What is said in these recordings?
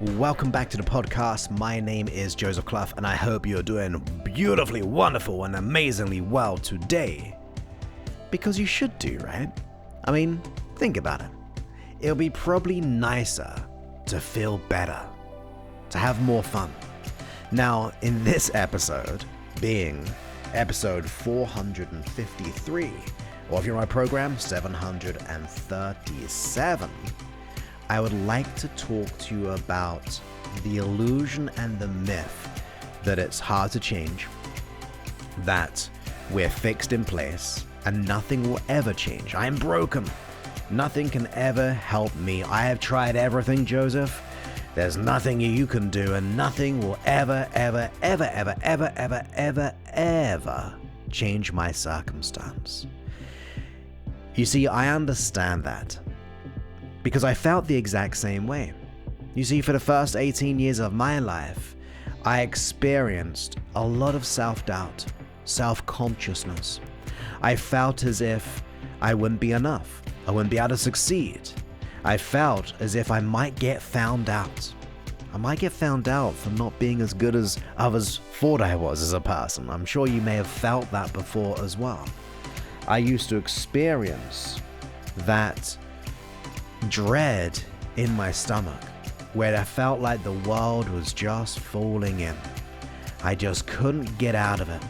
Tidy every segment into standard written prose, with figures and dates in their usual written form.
Welcome back to the podcast. My name is Joseph Clough, and I hope you're doing beautifully, wonderful, and amazingly well today. Because you should do, right? I mean, think about it. It'll be probably nicer to feel better, to have more fun. Now, in this episode, being episode 453, or if you're on my program, 737, I would like to talk to you about the illusion and the myth that it's hard to change, that we're fixed in place, and nothing will ever change. I am broken. Nothing can ever help me. I have tried everything, Joseph. There's nothing you can do, and nothing will ever change my circumstance. You see, I understand that, because I felt the exact same way. You see, for the first 18 years of my life, I experienced a lot of self-doubt, self-consciousness. I felt as if I wouldn't be enough. I wouldn't be able to succeed. I felt as if I might get found out. I might get found out for not being as good as others thought I was as a person. I'm sure you may have felt that before as well. I used to experience that dread in my stomach, where I felt like the world was just falling in. I just couldn't get out of it.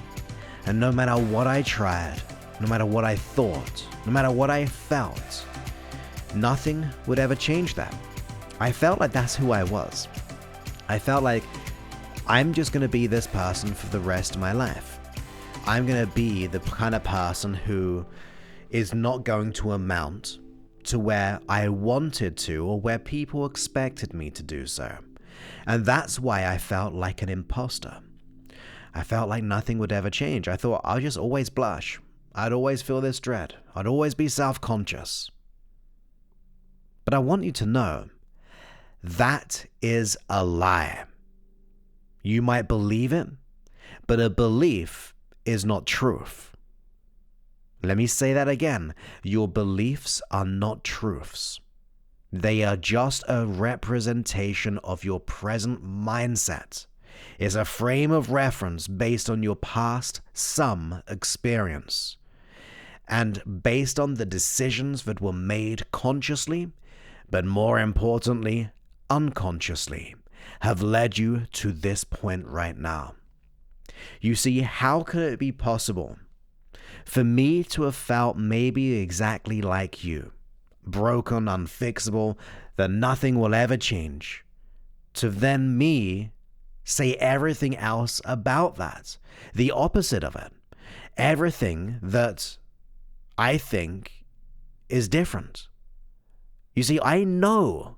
And no matter what I tried, no matter what I thought, no matter what I felt, nothing would ever change that. I felt like that's who I was. I felt like I'm just going to be this person for the rest of my life. I'm going to be the kind of person who is not going to amount to where I wanted to, or where people expected me to do so. And that's why I felt like an imposter. I felt like nothing would ever change. I thought I'll just always blush. I'd always feel this dread. I'd always be self-conscious. But I want you to know that is a lie. You might believe it, but a belief is not truth. Let me say that again. Your beliefs are not truths. They are just a representation of your present mindset. It's a frame of reference based on your past some experience, and based on the decisions that were made consciously, but more importantly, unconsciously, have led you to this point right now. You see, how could it be possible for me to have felt maybe exactly like you, broken, unfixable, that nothing will ever change, to then me say everything else about that, the opposite of it, everything that I think is different? You see, I know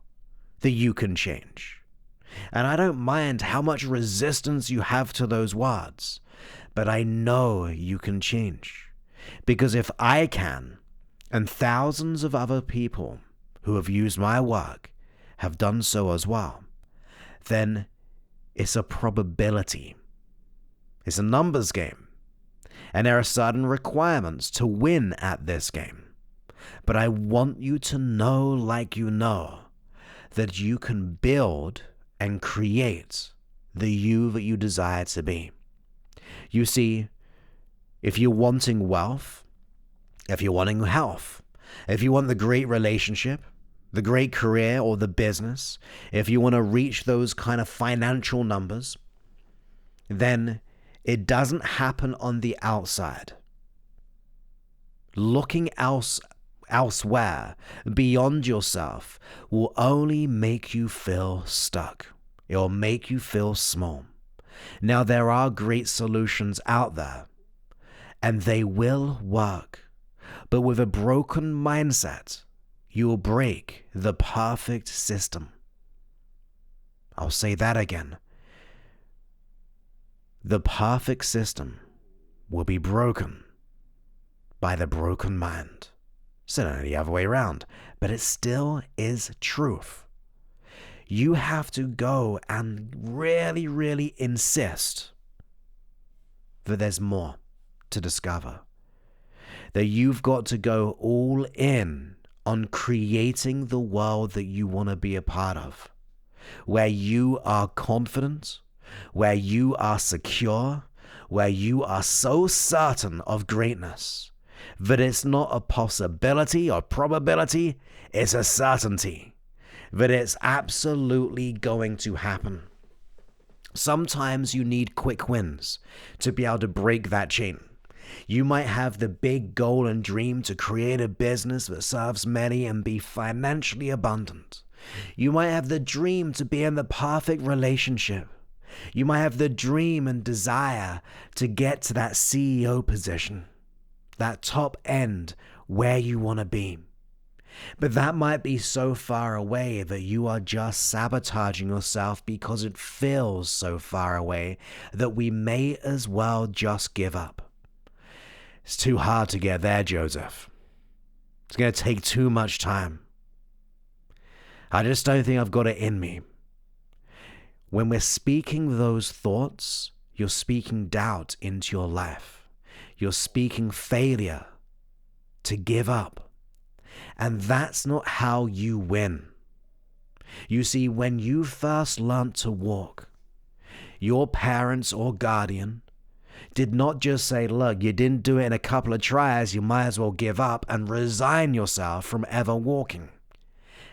that you can change, and I don't mind how much resistance you have to those words, but I know you can change. Because if I can, and thousands of other people who have used my work have done so as well, then it's a probability. It's a numbers game. And there are certain requirements to win at this game. But I want you to know, like you know, that you can build and create the you that you desire to be. You see, if you're wanting wealth, if you're wanting health, if you want the great relationship, the great career, or the business, if you want to reach those kind of financial numbers, then it doesn't happen on the outside. Looking elsewhere, beyond yourself, will only make you feel stuck. It will make you feel small. Now, there are great solutions out there, and they will work. But with a broken mindset, you will break the perfect system. I'll say that again. The perfect system will be broken by the broken mind. So not the other way around, but it still is truth. You have to go and really, really insist that there's more to discover. That you've got to go all in on creating the world that you want to be a part of. where you are confident, where you are secure, where you are so certain of greatness that it's not a possibility or probability, it's a certainty that it's absolutely going to happen. Sometimes you need quick wins to be able to break that chain. You might have the big goal and dream to create a business that serves many and be financially abundant. You might have the dream to be in the perfect relationship. You might have the dream and desire to get to that CEO position, that top end where you want to be. But that might be so far away that you are just sabotaging yourself because it feels so far away that we may as well just give up. It's too hard to get there, Joseph. It's going to take too much time. I just don't think I've got it in me. When we're speaking those thoughts, you're speaking doubt into your life. You're speaking failure, to give up. And that's not how you win. You see, when you first learnt to walk, your parents or guardian did not just say, look, you didn't do it in a couple of tries, you might as well give up and resign yourself from ever walking.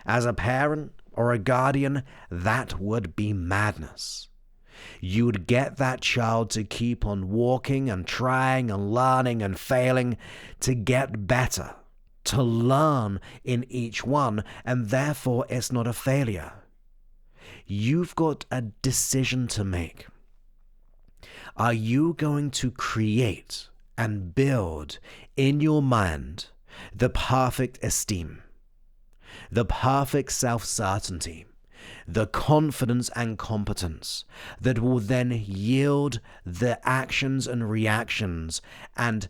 As a parent or a guardian, that would be madness. You'd get that child to keep on walking and trying and learning and failing to get better, to learn in each one, and therefore it's not a failure. You've got a decision to make. Are you going to create and build in your mind the perfect esteem, the perfect self-certainty, the confidence and competence that will then yield the actions and reactions and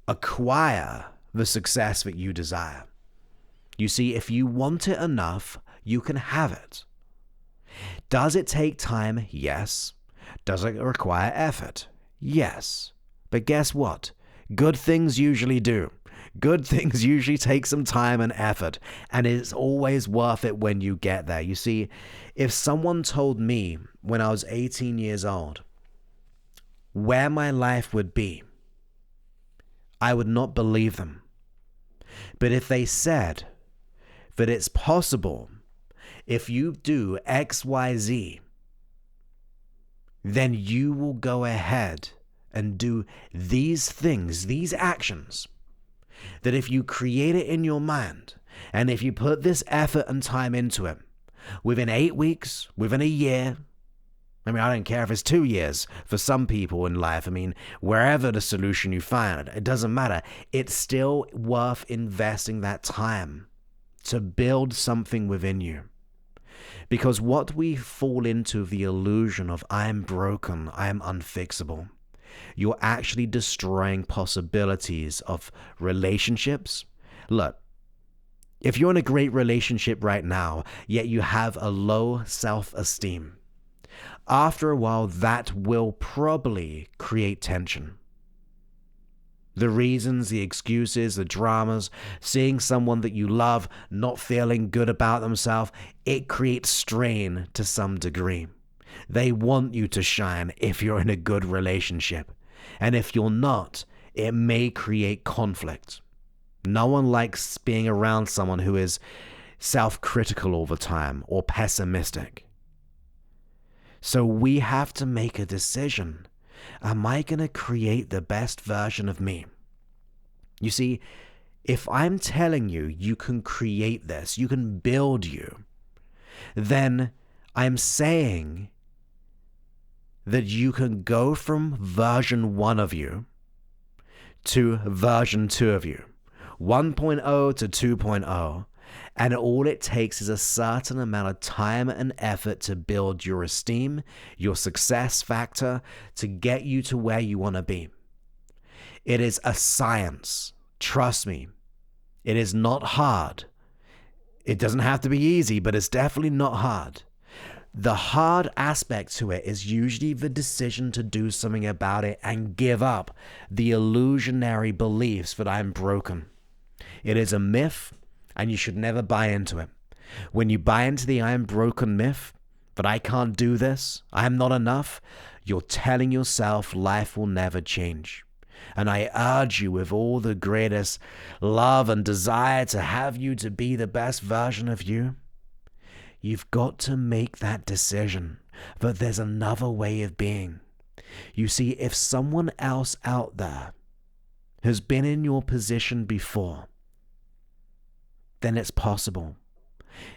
acquire the success that you desire? You see, if you want it enough, you can have it. Does it take time? Yes. Does it require effort? Yes. But guess what? Good things usually do. Good things usually take some time and effort, and it's always worth it when you get there. You see, if someone told me when I was 18 years old where my life would be, I would not believe them. But if they said that it's possible if you do X, Y, Z, then you will go ahead and do these things, these actions, that if you create it in your mind, and if you put this effort and time into it, within 8 weeks, within a year, I mean, I don't care if it's 2 years for some people in life. I mean, wherever the solution you find, it doesn't matter. It's still worth investing that time to build something within you. Because what we fall into, the illusion of I am broken, I am unfixable, you're actually destroying possibilities of relationships. Look, if you're in a great relationship right now, yet you have a low self-esteem, after a while that will probably create tension. The reasons, the excuses, the dramas, seeing someone that you love not feeling good about themselves, it creates strain to some degree. They want you to shine if you're in a good relationship. And if you're not, it may create conflict. No one likes being around someone who is self-critical all the time or pessimistic. So we have to make a decision. Am I going to create the best version of me? You see, if I'm telling you you can create this, you can build you, then I'm saying that you can go from version 1 of you to version 2 of you, 1.0 to 2.0, and all it takes is a certain amount of time and effort to build your esteem, your success factor, to get you to where you want to be. It is a science. Trust me. It is not hard. It doesn't have to be easy, but it's definitely not hard. The hard aspect to it is usually the decision to do something about it and give up the illusionary beliefs that I'm broken. It is a myth, and you should never buy into it. When you buy into the I am broken myth, that I can't do this, I am not enough, you're telling yourself life will never change. And I urge you with all the greatest love and desire to have you to be the best version of you. You've got to make that decision that there's another way of being. You see, if someone else out there has been in your position before, then it's possible.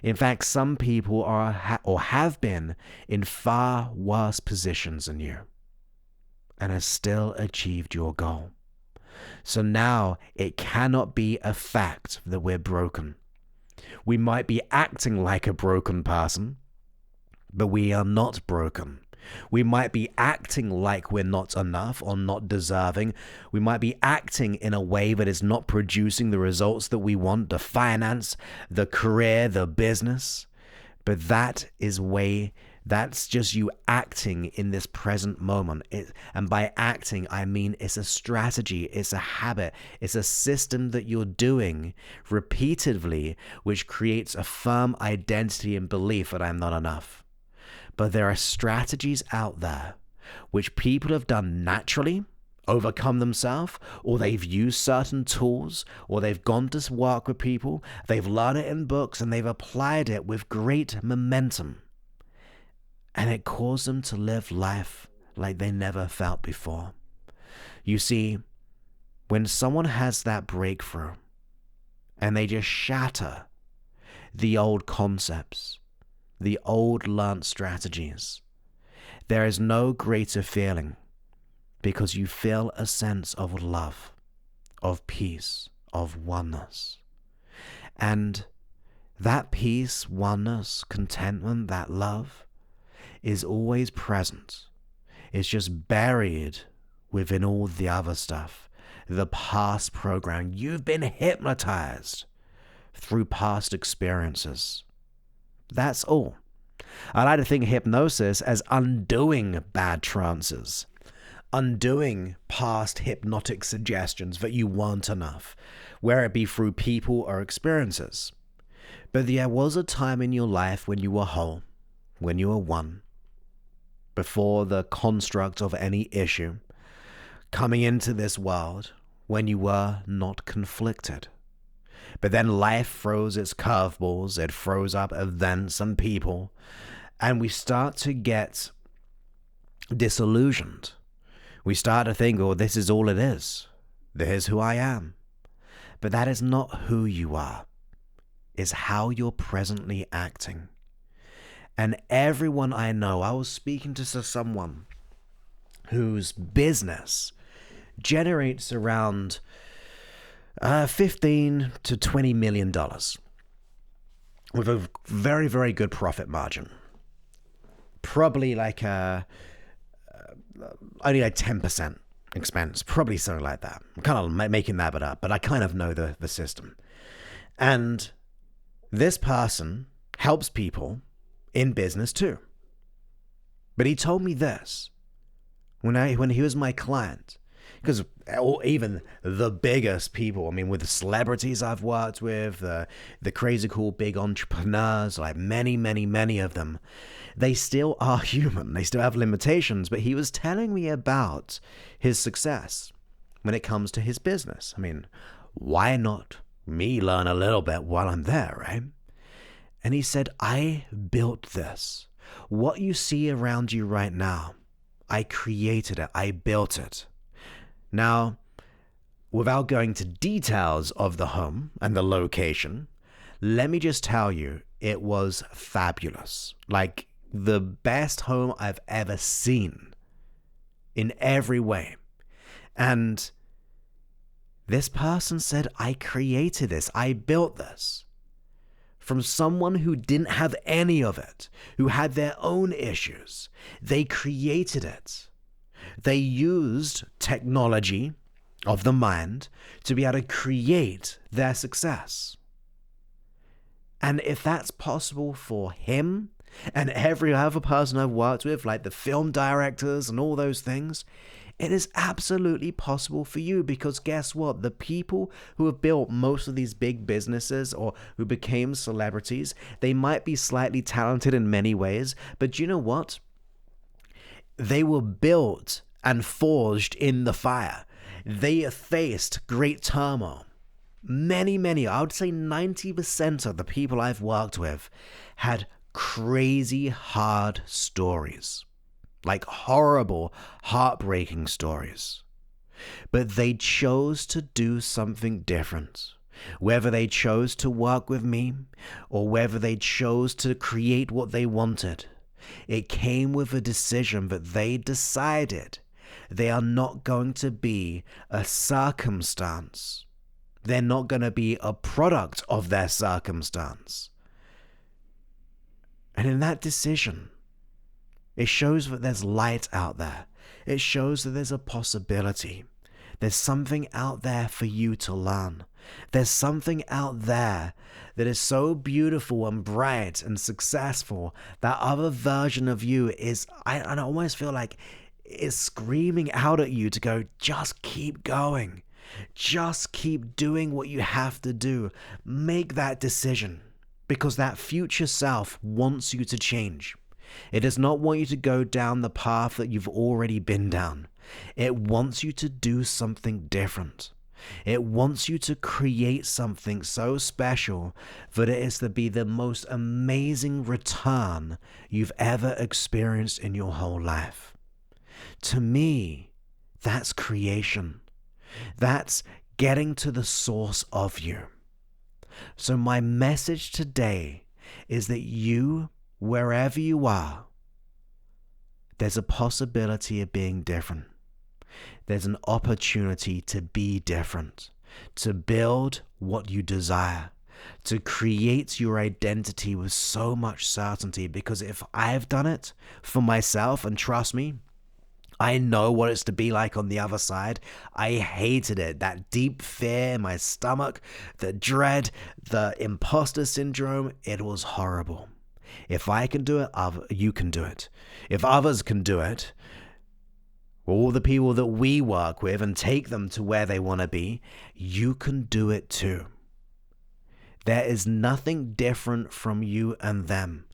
In fact, some people are or have been in far worse positions than you and have still achieved your goal. So now it cannot be a fact that we're broken. We might be acting like a broken person, but we are not broken. We might be acting like we're not enough or not deserving. We might be acting in a way that is not producing the results that we want, the finance, the career, the business. But that's just you acting in this present moment. And by acting, I mean it's a strategy, it's a habit, it's a system that you're doing repeatedly, which creates a firm identity and belief that I'm not enough. But there are strategies out there which people have done naturally, overcome themselves, or they've used certain tools, or they've gone to work with people, they've learned it in books, and they've applied it with great momentum. And it caused them to live life like they never felt before. You see, when someone has that breakthrough and they just shatter the old concepts, the old learned strategies, there is no greater feeling because you feel a sense of love, of peace, of oneness. And that peace, oneness, contentment, that love is always present. It's just buried within all the other stuff, the past program. You've been hypnotized through past experiences. That's all. I like to think of hypnosis as undoing bad trances, undoing past hypnotic suggestions that you weren't enough, whether it be through people or experiences. But there was a time in your life when you were whole, when you were one, before the construct of any issue, coming into this world when you were not conflicted. But then life throws its curveballs, it throws up events and people, and we start to get disillusioned. We start to think, oh, this is all it is. This is who I am. But that is not who you are. It's how you're presently acting. And everyone I know, I was speaking to someone whose business generates around $15 to $20 million with a very, very good profit margin. Probably like only like 10% expense, probably something like that. I'm kind of making that bit up, but I kind of know the system. And this person helps people in business too. But he told me this when he was my client, because even the biggest people, I mean, with the celebrities I've worked with, the crazy cool big entrepreneurs, like many of them, they still are human. They still have limitations. But he was telling me about his success when it comes to his business. I mean, why not me learn a little bit while I'm there, right? And he said, I built this. What you see around you right now, I created it. I built it. Now, without going to details of the home and the location, let me just tell you, it was fabulous. Like the best home I've ever seen in every way. And this person said, I created this. I built this. From someone who didn't have any of it, who had their own issues. They created it. They used technology of the mind to be able to create their success. And if that's possible for him and every other person I've worked with, like the film directors and all those things, It is absolutely possible for you, because guess what? The people who have built most of these big businesses or who became celebrities, they might be slightly talented in many ways, but you know what? They were built and forged in the fire. They faced great turmoil. Many, I would say 90% of the people I've worked with had crazy hard stories. Like horrible, heartbreaking stories. But they chose to do something different. Whether they chose to work with me or whether they chose to create what they wanted, it came with a decision that they decided they are not going to be a circumstance. They're not going to be a product of their circumstance. And in that decision, it shows that there's light out there. It shows that there's a possibility. There's something out there for you to learn. There's something out there that is so beautiful and bright and successful. That other version of you is, I almost feel like it's screaming out at you to go, just keep going. Just keep doing what you have to do. Make that decision, because that future self wants you to change. It does not want you to go down the path that you've already been down. It wants you to do something different. It wants you to create something so special that it is to be the most amazing return you've ever experienced in your whole life. To me, that's creation. That's getting to the source of you. So my message today is that you, wherever you are, there's a possibility of being different. There's an opportunity to be different, to build what you desire, to create your identity with so much certainty. Because if I've done it for myself, and trust me, I know what it's to be like on the other side. I hated it. That deep fear in my stomach, the dread, the imposter syndrome, it was horrible. If I can do it, you can do it. If others can do it, all the people that we work with and take them to where they want to be, you can do it too. There is nothing different from you and them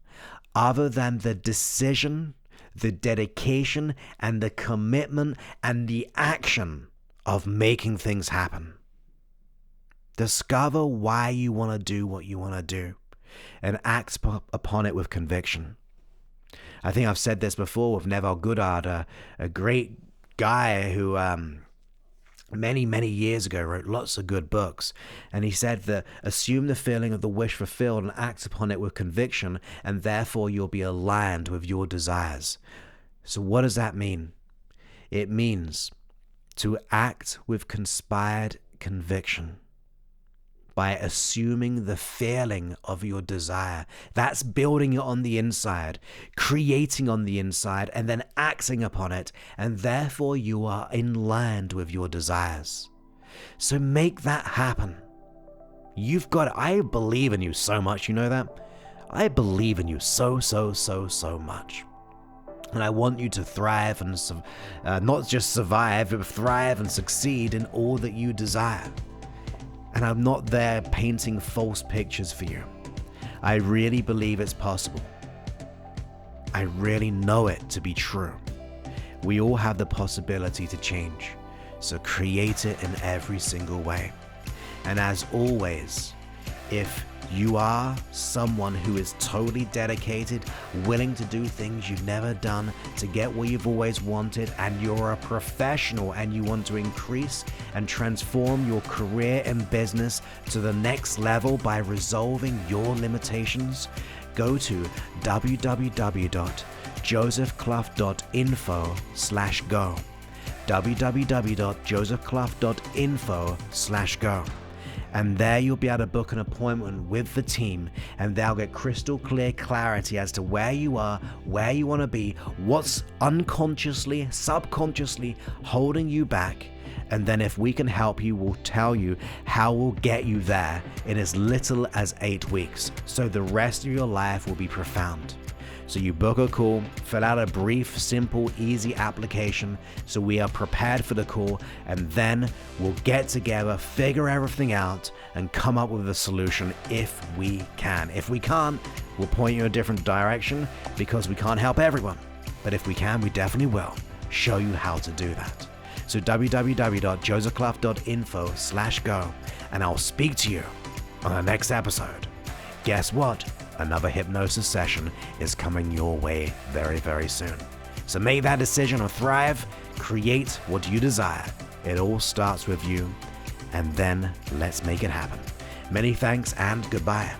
other than the decision, the dedication, and the commitment and the action of making things happen. Discover why you want to do what you want to do and act upon it with conviction. I think I've said this before with Neville Goddard, a great guy who many years ago wrote lots of good books, and he said that assume the feeling of the wish fulfilled and act upon it with conviction, and therefore you'll be aligned with your desires. So what does that mean? It means to act with conspired conviction by assuming the feeling of your desire. That's building it on the inside, creating on the inside, and then acting upon it, and therefore you are in line with your desires. So make that happen. You've got it. I believe in you so much, you know that? I believe in you so much. And I want you to thrive and not just survive, but thrive and succeed in all that you desire. And I'm not there painting false pictures for you. I really believe it's possible. I really know it to be true. We all have the possibility to change, so create it in every single way. And as always, if you are someone who is totally dedicated, willing to do things you've never done to get what you've always wanted, and you're a professional and you want to increase and transform your career and business to the next level by resolving your limitations, go to www.josephclough.info/go. www.josephclough.info/go. And there you'll be able to book an appointment with the team, and they'll get crystal clear clarity as to where you are, where you want to be, what's unconsciously, subconsciously holding you back. And then if we can help you, we'll tell you how we'll get you there in as little as 8 weeks. So the rest of your life will be profound. So you book a call, fill out a brief, simple, easy application so we are prepared for the call, and then we'll get together, figure everything out, and come up with a solution if we can. If we can't, we'll point you in a different direction because we can't help everyone. But if we can, we definitely will show you how to do that. So www.josephclough.info/go, and I'll speak to you on the next episode. Guess what? Another hypnosis session is coming your way very, very soon. So make that decision or thrive, create what you desire. It all starts with you, and then let's make it happen. Many thanks and goodbye.